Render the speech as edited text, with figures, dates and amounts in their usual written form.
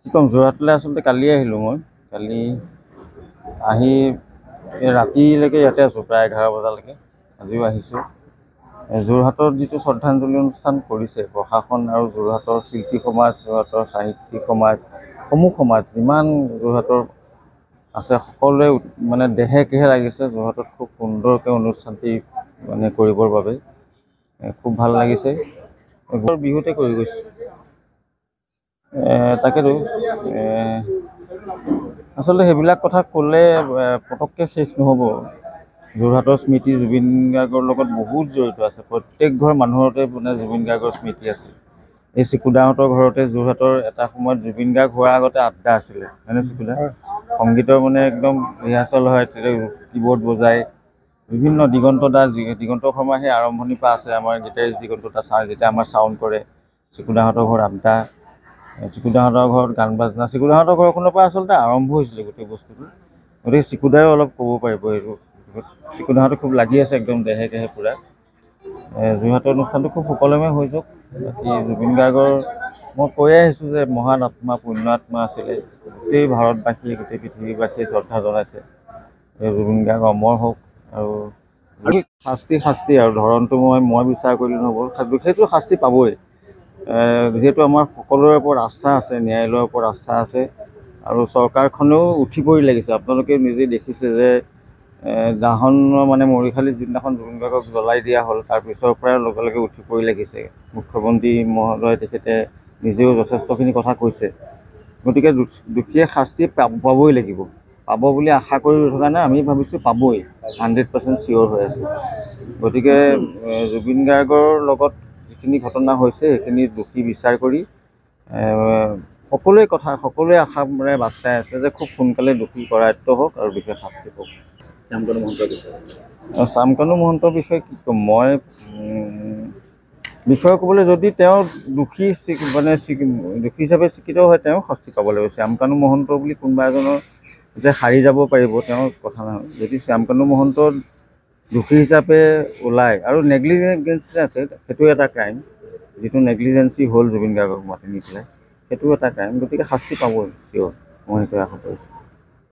কি ক'ম, যোৰহাটলৈ আচলতে কালি আহিলোঁ মই। কালি আহি ৰাতিলৈকে ইয়াতে আছোঁ, প্ৰায় 11 বজালৈকে। আজিও আহিছোঁ। যোৰহাটত যিটো শ্ৰদ্ধাঞ্জলি অনুষ্ঠান কৰিছে প্ৰশাসন আৰু যোৰহাটৰ শিল্পী সমাজ, যোৰহাটৰ সাহিত্যিক সমাজ, সমূহ সমাজ যিমান যোৰহাটৰ আছে সকলোৱে মানে দেহে কেহে লাগিছে যোৰহাটত খুব সুন্দৰকৈ অনুষ্ঠানটি মানে কৰিবৰ বাবে। খুব ভাল লাগিছে। বিহুতে কৰি গৈছোঁ। তাকেতো আচলতে সেইবিলাক কথা ক'লে পটককৈ শেষ নহ'ব। যোৰহাটৰ স্মৃতি জুবিন গাৰ্গৰ লগত বহুত জড়িত আছে। প্ৰত্যেক ঘৰ মানুহতে মানে জুবিন গাৰ্গৰ স্মৃতি আছে। এই চিকুদাহঁতৰ ঘৰতে যোৰহাটৰ এটা সময়ত জুবিন গাৰ্গ হোৱাৰ আগতে আড্ডা আছিলে, হয়নে চিকুদা? সংগীতৰ মানে একদম ৰিহাৰ্চেল হয়, কীবৰ্ড বজায়। বিভিন্ন দিগন্ত শৰ্মা সেই আৰম্ভণিৰ পৰা আছে, আমাৰ গীটাৰিষ্ট দিগন্ত দা যেতিয়া আমাৰ চাউণ্ড কৰে। চিকুদাহঁতৰ ঘৰত আড্ডা, চিকুদাহঁতৰ ঘৰত গান বাজনা, চিকুদাহঁতৰ ঘৰখনৰ পৰা আচলতে আৰম্ভ হৈছিলে গোটেই বস্তুটো। গতিকে চিকুদায়ো অলপ ক'ব পাৰিব এইটো। চিকুদাহঁতে খুব লাগি আছে একদম দেহে কেহে পূৰা। যোৰহাটৰ অনুষ্ঠানটো খুব সুকলমে হৈ যাওক। বাকী জুবিন গাৰ্গৰ মই কৈয়ে আহিছোঁ যে মহান আত্মা, পুণ্য আত্মা আছিলে। গোটেই ভাৰতবাসী, গোটেই পৃথিৱীবাসীয়ে শ্ৰদ্ধা জনাইছে। জুবিন গাৰ্গ অমৰ হওক। আৰু শাস্তি আৰু ধৰণটো মই বিচাৰ কৰিলে নহ'ব, সেইটো শাস্তি পাবই। যিহেতু আমাৰ সকলোৰে ওপৰত আস্থা আছে, ন্যায়ালয়ৰ ওপৰত আস্থা আছে, আৰু চৰকাৰখনেও উঠি পৰি লাগিছে। আপোনালোকে নিজে দেখিছে যে দাহনৰ মানে মৰিশালি যিদিনাখন জুবিন গাৰ্গক জ্বলাই দিয়া হ'ল, তাৰ পিছৰ পৰাই লগে লগে উঠি পৰি লাগিছে। মুখ্যমন্ত্ৰী মহোদয় তেখেতে নিজেও যথেষ্টখিনি কথা কৈছে। গতিকে দোষীয়ে শাস্তি পাবই লাগিব। পাব বুলি আশা কৰি ৰৈ থকা নাই, আমি ভাবিছোঁ পাবই, 100% চিয়'ৰ হৈ আছে। গতিকে জুবিন গাৰ্গৰ লগত যিখিনি ঘটনা হৈছে সেইখিনি দোষী বিচাৰ কৰি সকলোৱে আশাৰে বাট চাই আছে যে খুব সোনকালে দোষী কৰায়ত্ব হওক আৰু দোষীৰ শাস্তি হওক। শ্যামকানু মহন্তৰ বিষয়ে কি ক'ম মই, বিষয়ে ক'বলৈ যদি তেওঁ দোষী হিচাপে স্বীকৃত হয়, তেওঁ শাস্তি পাব লাগিব। শ্যামকানু মহন্ত বুলি কোনোবা এজনৰ যে সাৰি যাব পাৰিব তেওঁৰ কথা নহয়। যদি শ্যামকানু মহন্ত দোষী হিচাপে ওলায় আৰু নেগলিজেঞ্চি আছে, সেইটো এটা ক্ৰাইম। যিটো নেগলিজেঞ্চি হ'ল জুবিন গাৰ্গক মাতি নি পেলাই, সেইটো এটা ক্ৰাইম। গতিকে শাস্তি পাবই চিয়'ৰ, মই সেইটোৱে আশা কৰিছোঁ।